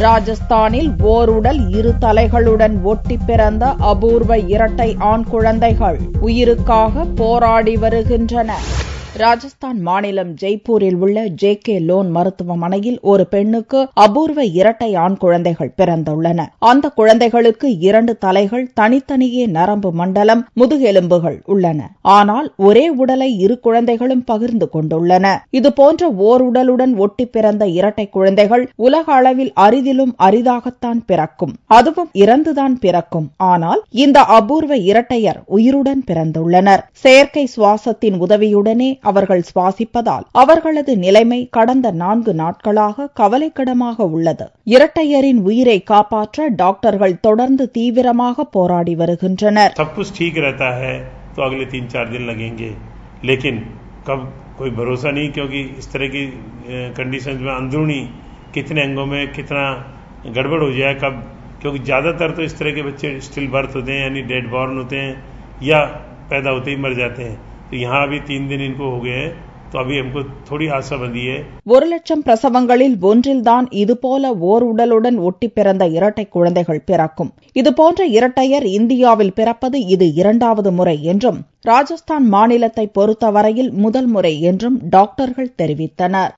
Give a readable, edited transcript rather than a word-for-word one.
ராஜஸ்தானில் ஓருடல் இரு தலைகளுடன் ஒட்டி பிறந்த அபூர்வ இரட்டை ஆண் குழந்தைகள் உயிருக்காக போராடி வருகின்றன. ராஜஸ்தான் மாநிலம் ஜெய்ப்பூரில் உள்ள ஜே.கே. லோன் மருத்துவமனையில் ஒரு பெண்ணுக்கு அபூர்வ இரட்டை ஆண் குழந்தைகள் பிறந்துள்ளன. அந்த குழந்தைகளுக்கு 2 தலைகள், தனித்தனியே நரம்பு மண்டலம், முதுகெலும்புகள் உள்ளன. ஆனால் ஒரே உடலை இரு குழந்தைகளும் பகிர்ந்து கொண்டுள்ளன. இதுபோன்ற ஓருடலுடன் ஒட்டி பிறந்த இரட்டை குழந்தைகள் உலக அளவில் அரிதிலும் அரிதாகத்தான் பிறக்கும். அதுவும் இறந்துதான் பிறக்கும். ஆனால் இந்த அபூர்வ இரட்டையர் உயிருடன் பிறந்துள்ளனர். செயற்கை சுவாசத்தின் உதவியுடனே அவர்கள் சுவாசிப்பதால் அவர்களது நிலைமை கடந்த 4 நாட்களாக கவலைக்கிடமாக உள்ளது. இரட்டையரின் உயிரை காப்பாற்ற டாக்டர்கள் தொடர்ந்து தீவிரமாக போராடி வருகின்றனர். सब कुछ ठीक रहता है तो अगले 3-4 दिन लगेंगे, लेकिन कब कोई भरोसा नहीं, क्योंकि इस तरह की कंडीशंस में अंदरूनी कितने अंगों में कितना गड़बड़ हो जाए कब, क्योंकि ज्यादातर तो इस तरह के बच्चे स्टिल बर्थ होते हैं, यानी डेड बॉर्न होते हैं या पैदा होते ही मर जाते हैं. तो यहाँ अभी 3 दिन इनको हो गए हैं, तो अभी हमको थोड़ी आशा बंधी है. 1 லட்சம் பிரசவங்களில் ஒன்றில்தான் இதுபோல ஓர் உடலுடன் ஒட்டி பிறந்த இரட்டை குழந்தைகள் பிறக்கும். இதுபோன்ற இரட்டையர் இந்தியாவில் பிறப்பது இது 2வது முறை என்றும், ராஜஸ்தான் மாநிலத்தை பொறுத்தவரையில் முதல் முறை என்றும் டாக்டர்கள் தெரிவித்தனர்.